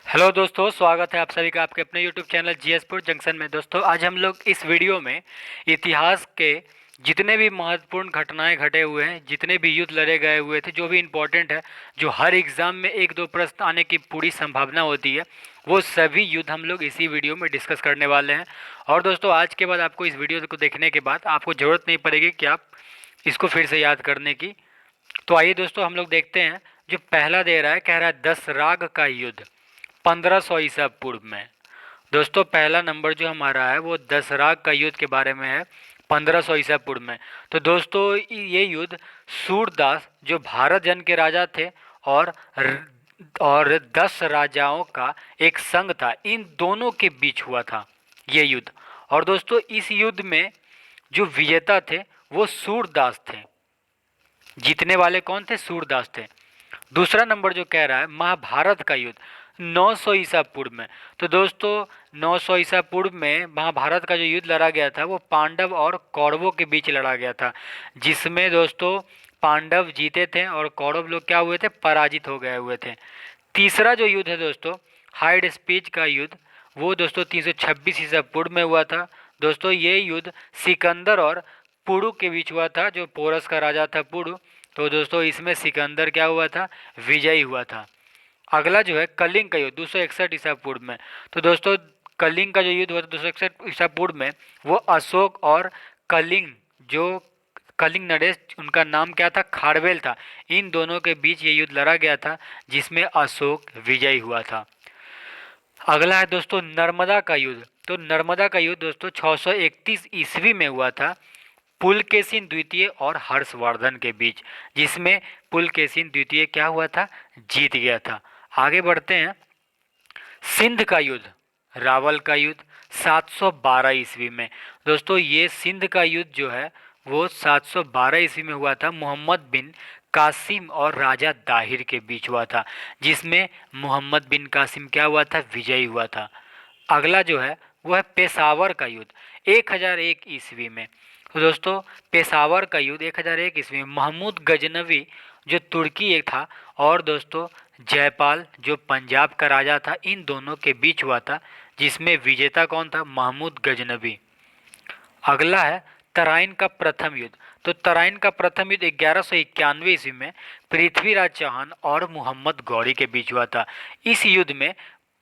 Hello दोस्तों, स्वागत है आप सभी का आपके अपने यूट्यूब चैनल जीएसपुर जंक्शन में। दोस्तों, आज हम लोग इस वीडियो में इतिहास के जितने भी महत्वपूर्ण घटनाएं घटे हुए हैं, जितने भी युद्ध लड़े गए हुए थे, जो भी इम्पोर्टेंट है, जो हर एग्ज़ाम में एक दो प्रश्न आने की पूरी संभावना होती है, वो सभी युद्ध हम लोग इसी वीडियो में डिस्कस करने वाले हैं। और दोस्तों, आज के बाद आपको इस वीडियो को देखने के बाद आपको ज़रूरत नहीं पड़ेगी कि आप इसको फिर से याद करने की। तो आइए दोस्तों, हम लोग देखते हैं। जो पहला दे रहा है, कह रहा है 10 राग का युद्ध 1500 ईसा पूर्व में। दोस्तों, पहला नंबर जो हमारा है वो 10 राग का युद्ध के बारे में है, 1500 ईसा पूर्व में। तो दोस्तों, ये युद्ध सूरदास जो भारत जन के राजा थे और और 10 राजाओं का एक संघ था, इन दोनों के बीच हुआ था ये युद्ध। और दोस्तों, इस युद्ध में जो विजेता थे वो सूरदास थे। जीतने वाले कौन थे? सूरदास थे। दूसरा नंबर जो कह रहा है महाभारत का युद्ध 900 ईसा पूर्व में। तो दोस्तों, 900 ईसा पूर्व में महाभारत का जो युद्ध लड़ा गया था वो पांडव और कौरवों के बीच लड़ा गया था, जिसमें दोस्तों पांडव जीते थे और कौरव लोग क्या हुए थे? पराजित हो गए हुए थे। तीसरा जो युद्ध है दोस्तों, हाइड स्पीच का युद्ध, वो दोस्तों 326 ईसा पूर्व में हुआ था। दोस्तों, ये युद्ध सिकंदर और पुरु के बीच हुआ था, जो पोरस का राजा था पुरु। तो दोस्तों, इसमें सिकंदर क्या हुआ था? विजयी हुआ था। अगला जो है कलिंग का युद्ध 261 ईसा पूर्व में। तो दोस्तों, कलिंग का जो युद्ध हुआ था 261 ईसा पूर्व में, वो अशोक और कलिंग, जो कलिंग नरेश, उनका नाम क्या था? खारवेल था। इन दोनों के बीच ये युद्ध लड़ा गया था, जिसमें अशोक विजयी हुआ था। अगला है दोस्तों नर्मदा का युद्ध। तो नर्मदा का युद्ध दोस्तों 631 ईस्वी में हुआ था, पुलकेशिन द्वितीय और हर्षवर्धन के बीच, जिसमें पुलकेशिन द्वितीय क्या हुआ था? जीत गया था। आगे बढ़ते हैं। सिंध का युद्ध, रावल का युद्ध 712 ईस्वी में। दोस्तों, ये सिंध का युद्ध जो है वो 712 ईस्वी में हुआ था, मोहम्मद बिन कासिम और राजा दाहिर के बीच हुआ था, जिसमें मोहम्मद बिन कासिम क्या हुआ था? विजयी हुआ था। अगला जो है वो है पेशावर का युद्ध 1001 ईस्वी में। तो दोस्तों, पेशावर का युद्ध 1001 ईस्वी में महमूद गजनवी जो तुर्की एक था, और दोस्तों जयपाल जो पंजाब का राजा था, इन दोनों के बीच हुआ था, जिसमें विजेता कौन था? महमूद गजनवी। अगला है तराइन का प्रथम युद्ध। तो तराइन का प्रथम युद्ध 1191 ईस्वी में पृथ्वीराज चौहान और मोहम्मद गौरी के बीच हुआ था। इस युद्ध में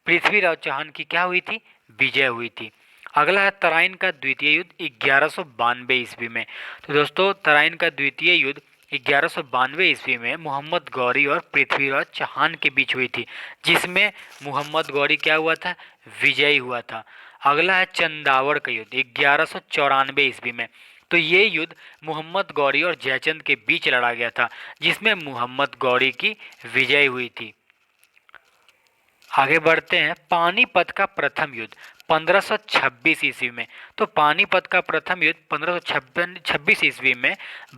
पृथ्वीराज चौहान की क्या हुई थी? विजय हुई थी। अगला है तराइन का द्वितीय युद्ध 1192 ईस्वी में। तो दोस्तों, तराइन का द्वितीय युद्ध 1192 ईस्वी में मोहम्मद गौरी और पृथ्वीराज चौहान के बीच हुई थी, जिसमें मोहम्मद गौरी क्या हुआ था? विजयी हुआ था। अगला है चंदावड़ का युद्ध 1194 ईस्वी में। तो ये युद्ध मोहम्मद गौरी और जयचंद के बीच लड़ा गया था, जिसमें मोहम्मद गौरी की विजय हुई थी। आगे बढ़ते हैं। पानीपत का प्रथम युद्ध 1526 ईस्वी में। तो पानीपत का प्रथम युद्ध 1526 ईस्वी में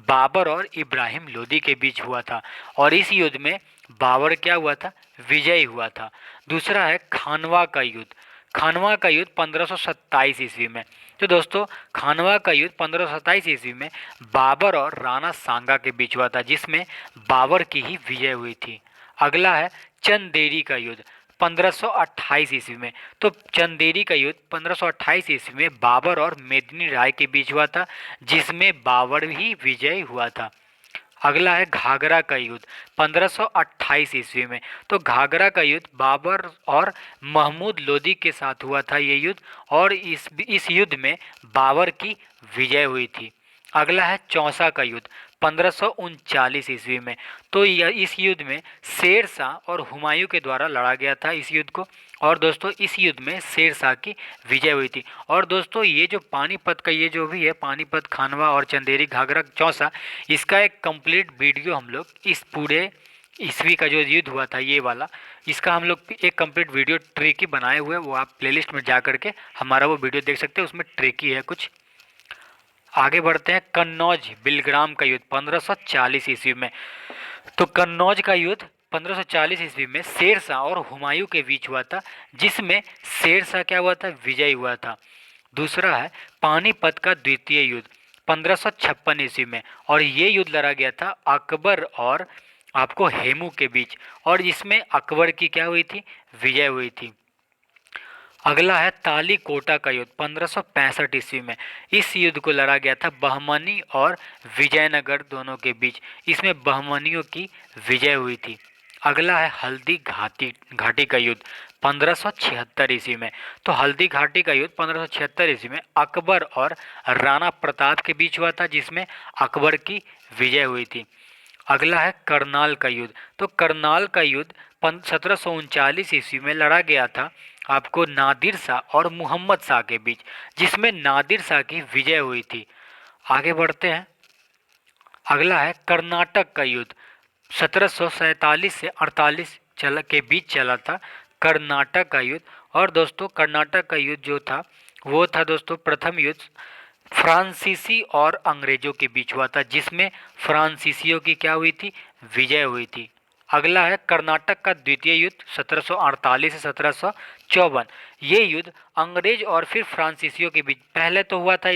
बाबर और इब्राहिम लोदी के बीच हुआ था, और इस युद्ध में बाबर क्या हुआ था? विजयी हुआ था। दूसरा है खानवा का युद्ध। खानवा का युद्ध 1527 ईस्वी में। तो दोस्तों, खानवा का युद्ध 1527 ईस्वी में बाबर और राणा सांगा के बीच हुआ था, जिसमें बाबर की ही विजय हुई थी। अगला है चंदेरी का युद्ध 1528 ईस्वी में। तो चंदेरी का युद्ध 1528 ईस्वी में बाबर और मेदिनी राय के बीच हुआ था, जिसमें बाबर ही विजयी हुआ था। अगला है घाघरा का युद्ध 1528 ईस्वी में। तो घाघरा का युद्ध बाबर और महमूद लोदी के साथ हुआ था ये युद्ध, और इस युद्ध में बाबर की विजय हुई थी। अगला है चौसा का युद्ध 1539 ईस्वी में। तो इस युद्ध में शेर शाह और हुमायूं के द्वारा लड़ा गया था इस युद्ध को, और दोस्तों इस युद्ध में शेर शाह की विजय हुई थी। और दोस्तों, ये जो पानीपत का ये जो भी है, पानीपत, खानवा और चंदेरी, घाघरा, चौसा, इसका एक कंप्लीट वीडियो हम लोग इस पूरे ईस्वी का जो युद्ध हुआ था ये वाला, इसका हम लोग एक कंप्लीट वीडियो ट्रिकी बनाए हुए, वो आप प्लेलिस्ट में जा करके हमारा वो वीडियो देख सकते हैं, उसमें ट्रिकी है कुछ। आगे बढ़ते हैं। कन्नौज बिलग्राम का युद्ध 1540 ईस्वी में। तो कन्नौज का युद्ध 1540 ईस्वी में शेर शाह और हुमायूं के बीच हुआ था, जिसमें शेर शाह क्या हुआ था? विजयी हुआ था। दूसरा है पानीपत का द्वितीय युद्ध 1556 ईस्वी में, और ये युद्ध लड़ा गया था अकबर और आपको हेमू के बीच, और जिसमें अकबर की क्या हुई थी, विजय हुई थी। अगला है ताली कोटा का युद्ध 1565 ईस्वी में। इस युद्ध को लड़ा गया था बहमनी और विजयनगर दोनों के बीच। इसमें बहमनियों की विजय हुई थी। अगला है हल्दी घाटी घाटी का युद्ध 1576 ईस्वी में। तो हल्दी घाटी का युद्ध 1576 ईस्वी में अकबर और राणा प्रताप के बीच हुआ था, जिसमें अकबर की विजय हुई थी। अगला है करनाल का युद्ध। तो करनाल का युद्ध 1739 ईस्वी में लड़ा गया था आपको नादिर शाह और मोहम्मद शाह के बीच, जिसमें नादिर शाह की विजय हुई थी। आगे बढ़ते हैं। अगला है कर्नाटक का युद्ध 1747 से 48 के बीच चला था कर्नाटक का युद्ध। और दोस्तों कर्नाटक का युद्ध जो था वो था दोस्तों प्रथम युद्ध फ्रांसीसी और अंग्रेजों के बीच हुआ था, जिसमें फ्रांसीसियों की क्या हुई थी, विजय हुई थी। अगला है कर्नाटक का द्वितीय युद्ध 1748 से 1754। ये युद्ध अंग्रेज और फिर फ्रांसीसियों के बीच, पहले तो हुआ था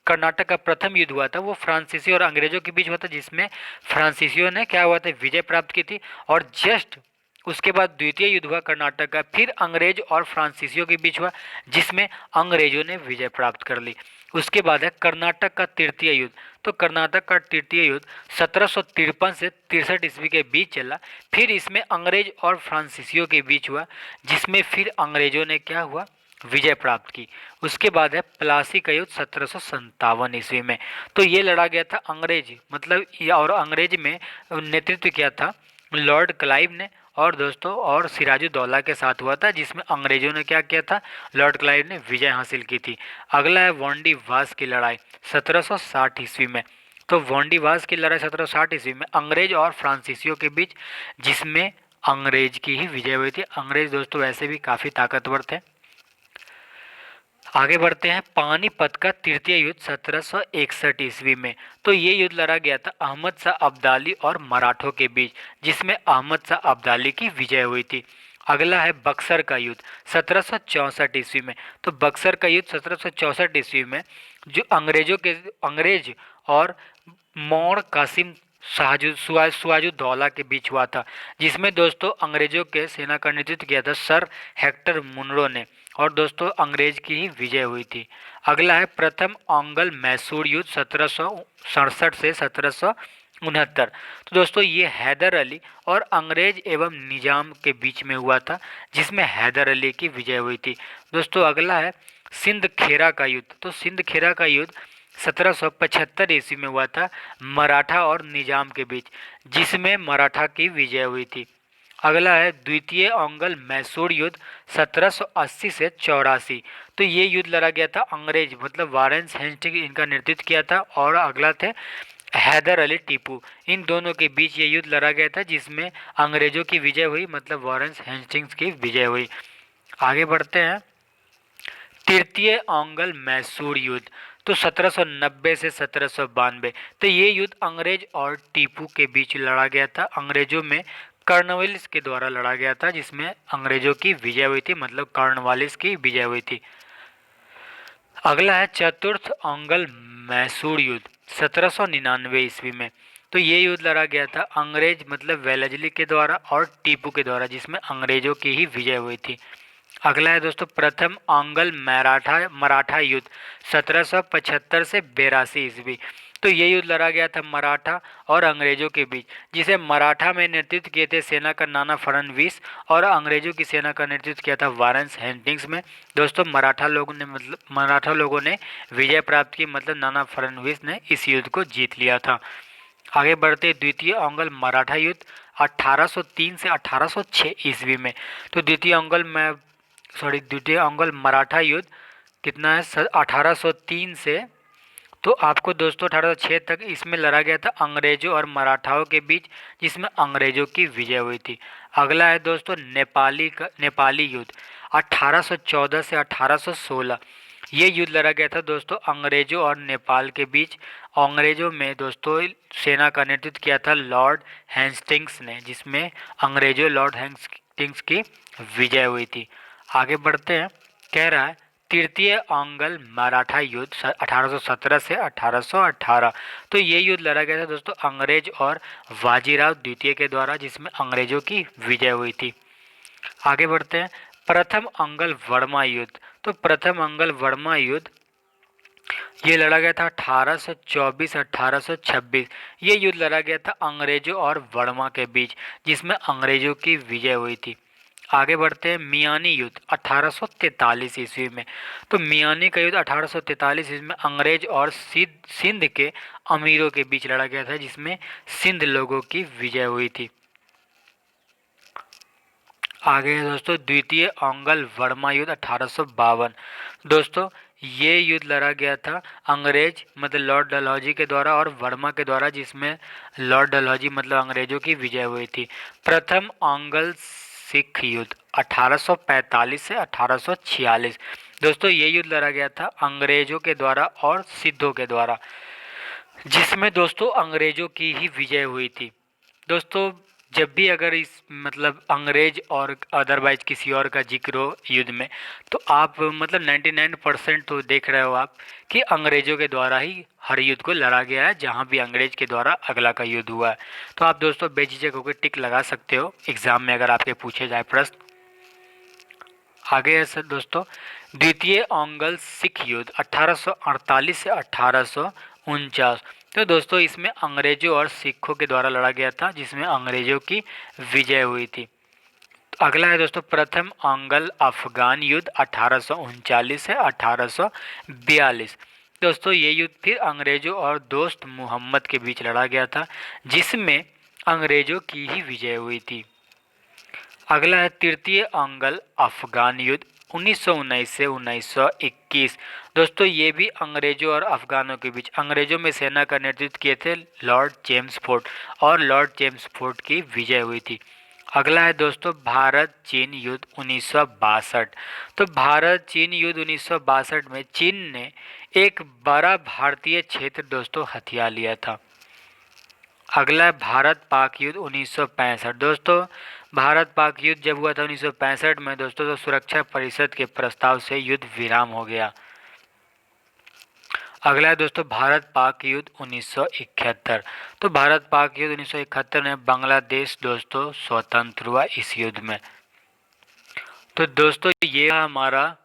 कर्नाटक का प्रथम युद्ध हुआ था वो फ्रांसीसी और अंग्रेजों के बीच हुआ था, जिसमें फ्रांसीसियों ने क्या हुआ था, विजय प्राप्त की थी। और जस्ट उसके बाद द्वितीय युद्ध हुआ कर्नाटक का, फिर अंग्रेज और फ्रांसीसियों के बीच हुआ, जिसमें अंग्रेजों ने विजय प्राप्त कर ली। उसके बाद है कर्नाटक का तृतीय युद्ध। तो कर्नाटक का तृतीय युद्ध 1753 से 63 ईस्वी के बीच चला। फिर इसमें अंग्रेज और फ्रांसीसियों के बीच हुआ, जिसमें फिर अंग्रेजों ने क्या हुआ, विजय प्राप्त की। उसके बाद है प्लासी का युद्ध 1757 ईस्वी में। तो ये लड़ा गया था अंग्रेज मतलब और अंग्रेज में नेतृत्व किया था लॉर्ड क्लाइव ने, और दोस्तों और सिराजुद्दौला के साथ हुआ था, जिसमें अंग्रेजों ने क्या किया था, लॉर्ड क्लाइव ने विजय हासिल की थी। अगला है वांडीवास की लड़ाई 1760 ईस्वी में। तो वांडीवास की लड़ाई 1760 ईस्वी में अंग्रेज और फ्रांसीसियों के बीच, जिसमें अंग्रेज की ही विजय हुई थी। अंग्रेज दोस्तों वैसे भी काफ़ी ताकतवर थे। आगे बढ़ते हैं। पानीपत का तृतीय युद्ध 1761 ईस्वी में। तो ये युद्ध लड़ा गया था अहमद शाह अब्दाली और मराठों के बीच, जिसमें अहमद शाह अब्दाली की विजय हुई थी। अगला है बक्सर का युद्ध 1764 ईस्वी में। तो बक्सर का युद्ध 1764 ईस्वी में जो अंग्रेज और मोर कासिम सुआजुद्दौला के बीच हुआ था, जिसमें दोस्तों अंग्रेजों के सेना का नेतृत्व किया था सर हेक्टर मुनरो ने, और दोस्तों अंग्रेज की ही विजय हुई थी। अगला है प्रथम ओंगल मैसूर युद्ध 1767 से 1769। तो दोस्तों ये हैदर अली और अंग्रेज एवं निजाम के बीच में हुआ था, जिसमें हैदर अली की विजय हुई थी। दोस्तों अगला है सिंध खेरा का युद्ध। तो सिंध खेरा का युद्ध 1775 ईस्वी में हुआ था मराठा और निजाम के बीच, जिसमें मराठा की विजय हुई थी। अगला है द्वितीय ओंगल मैसूर युद्ध 1780 से 84। तो ये युद्ध लड़ा गया था अंग्रेज मतलब वारेंस हेस्टिंग इनका नेतृत्व किया था, और अगला थे हैदर अली टीपू। इन दोनों के बीच ये युद्ध लड़ा गया था, जिसमें अंग्रेजों की विजय हुई मतलब वारेंस हेस्टिंग्स की विजय हुई। आगे बढ़ते हैं। तृतीय ओंगल मैसूर युद्ध तो 1790 से 1792। तो ये युद्ध अंग्रेज और टीपू के बीच लड़ा गया था। अंग्रेजों में कर्नवालिस के द्वारा लड़ा गया था, जिसमें अंग्रेजों की विजय हुई थी मतलब कर्नवालिस की विजय हुई थी। अगला है चतुर्थ ओंगल मैसूर युद्ध 1799 ईस्वी में। तो ये युद्ध लड़ा गया था अंग्रेज मतलब वेलेस्ली के द्वारा और टीपू के द्वारा, जिसमें अंग्रेजों की ही विजय हुई थी। अगला है दोस्तों प्रथम ओंगल मराठा युद्ध 1775 से 82 ईस्वी। तो ये युद्ध लड़ा गया था मराठा और अंग्रेजों के बीच, जिसे मराठा में नेतृत्व किए थे सेना का नाना फडणवीस, और अंग्रेजों की सेना का नेतृत्व किया था वारेंस हेस्टिंग्स में। दोस्तों मराठा लोगों ने विजय प्राप्त की मतलब नाना फडणवीस ने इस युद्ध को जीत लिया था। आगे बढ़ते द्वितीय ओंगल मराठा युद्ध 1803 से 1806 ईस्वी में। तो द्वितीय ओंगल मराठा युद्ध कितना है 1803 से, तो आपको दोस्तों 1806 तक इसमें लड़ा गया था अंग्रेजों और मराठाओं के बीच, जिसमें अंग्रेजों की विजय हुई थी। अगला है दोस्तों नेपाली युद्ध 1814 से 1816। ये युद्ध लड़ा गया था दोस्तों अंग्रेजों और नेपाल के बीच। अंग्रेजों में दोस्तों सेना का नेतृत्व किया था लॉर्ड हेस्टिंग्स ने, जिसमें अंग्रेजों लॉर्ड हेस्टिंग्स की विजय हुई थी। आगे बढ़ते हैं। कह रहा है तृतीय अंगल मराठा युद्ध 1817 से 1818। तो ये युद्ध लड़ा गया था दोस्तों अंग्रेज और बाजीराव द्वितीय के द्वारा, जिसमें अंग्रेजों की विजय हुई थी। आगे बढ़ते हैं। प्रथम अंगल वर्मा युद्ध। तो प्रथम अंगल वर्मा युद्ध ये लड़ा गया था 1824 1826। ये युद्ध लड़ा गया था अंग्रेजों और वर्मा के बीच, जिसमें अंग्रेजों की विजय हुई थी। आगे बढ़ते हैं। मियानी युद्ध 1843 ईस्वी में। तो मियानी का युद्ध 1843 ईस्वी में अंग्रेज और सिंध के अमीरों के बीच लड़ा गया था, जिसमें सिंध लोगों की विजय हुई थी। आगे है दोस्तों द्वितीय अंगल वर्मा युद्ध 1852। दोस्तों ये युद्ध लड़ा गया था अंग्रेज मतलब लॉर्ड डलहौजी के द्वारा और वर्मा के द्वारा, जिसमें लॉर्ड डलहौजी मतलब अंग्रेजों की विजय हुई थी। प्रथम अंगल सिख युद्ध 1845 से 1846। दोस्तों ये युद्ध लड़ा गया था अंग्रेजों के द्वारा और सिद्धों के द्वारा, जिसमें दोस्तों अंग्रेजों की ही विजय हुई थी। दोस्तों जब भी अगर इस मतलब अंग्रेज और अदरवाइज किसी और का जिक्र हो युद्ध में, तो आप मतलब 99% तो देख रहे हो आप कि अंग्रेजों के द्वारा ही हर युद्ध को लड़ा गया है, जहाँ भी अंग्रेज के द्वारा अगला का युद्ध हुआ है। तो आप दोस्तों बेझिझक होकर टिक लगा सकते हो एग्जाम में अगर आपके पूछे जाए प्रश्न। आगे है सर दोस्तों द्वितीय अंगल सिख युद्ध 1848 से 1849। तो दोस्तों इसमें अंग्रेजों और सिखों के द्वारा लड़ा गया था, जिसमें अंग्रेजों की विजय हुई थी। तो अगला है दोस्तों प्रथम अंगल अफगान युद्ध 1839 से 1842। दोस्तों ये युद्ध फिर अंग्रेजों और दोस्त मोहम्मद के बीच लड़ा गया था, जिसमें अंग्रेजों की ही विजय हुई थी। अगला है तृतीय अंगल अफगान युद्ध 1919 से 1921। दोस्तों ये भी अंग्रेजों और अफगानों के बीच, अंग्रेजों में सेना का नेतृत्व किए थे लॉर्ड जेम्स फोर्ड और लॉर्ड जेम्स फोर्ड की विजय हुई थी। अगला है दोस्तों भारत चीन युद्ध 1962। तो भारत चीन युद्ध 1962 में चीन ने एक बड़ा भारतीय क्षेत्र दोस्तों हथिया लिया था। अगला है भारत पाक युद्ध 1965। दोस्तों भारत पाक युद्ध जब हुआ था 1965 में दोस्तों, तो सुरक्षा परिषद के प्रस्ताव से युद्ध विराम हो गया। अगला है दोस्तों भारत पाक युद्ध 1971। तो भारत पाक युद्ध 1971 में बांग्लादेश दोस्तों स्वतंत्र हुआ इस युद्ध में। तो दोस्तों ये हमारा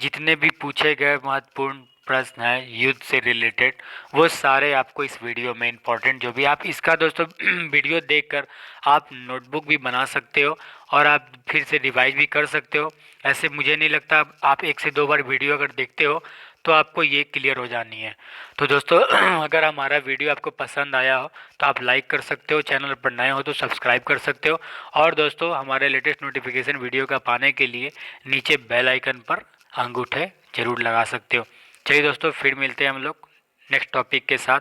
जितने भी पूछे गए महत्वपूर्ण प्रश्न है युद्ध से रिलेटेड, वो सारे आपको इस वीडियो में इम्पोर्टेंट जो भी आप इसका दोस्तों वीडियो देखकर आप नोटबुक भी बना सकते हो और आप फिर से रिवाइज भी कर सकते हो। ऐसे मुझे नहीं लगता आप 1 से 2 बार वीडियो अगर देखते हो तो आपको ये क्लियर हो जानी है। तो दोस्तों अगर हमारा वीडियो आपको पसंद आया हो तो आप लाइक कर सकते हो, चैनल पर नए हो तो सब्सक्राइब कर सकते हो, और दोस्तों हमारे लेटेस्ट नोटिफिकेशन वीडियो का पाने के लिए नीचे बेल आइकन पर अंगूठे जरूर लगा सकते हो। चलिए दोस्तों फिर मिलते हैं हम लोग नेक्स्ट टॉपिक के साथ।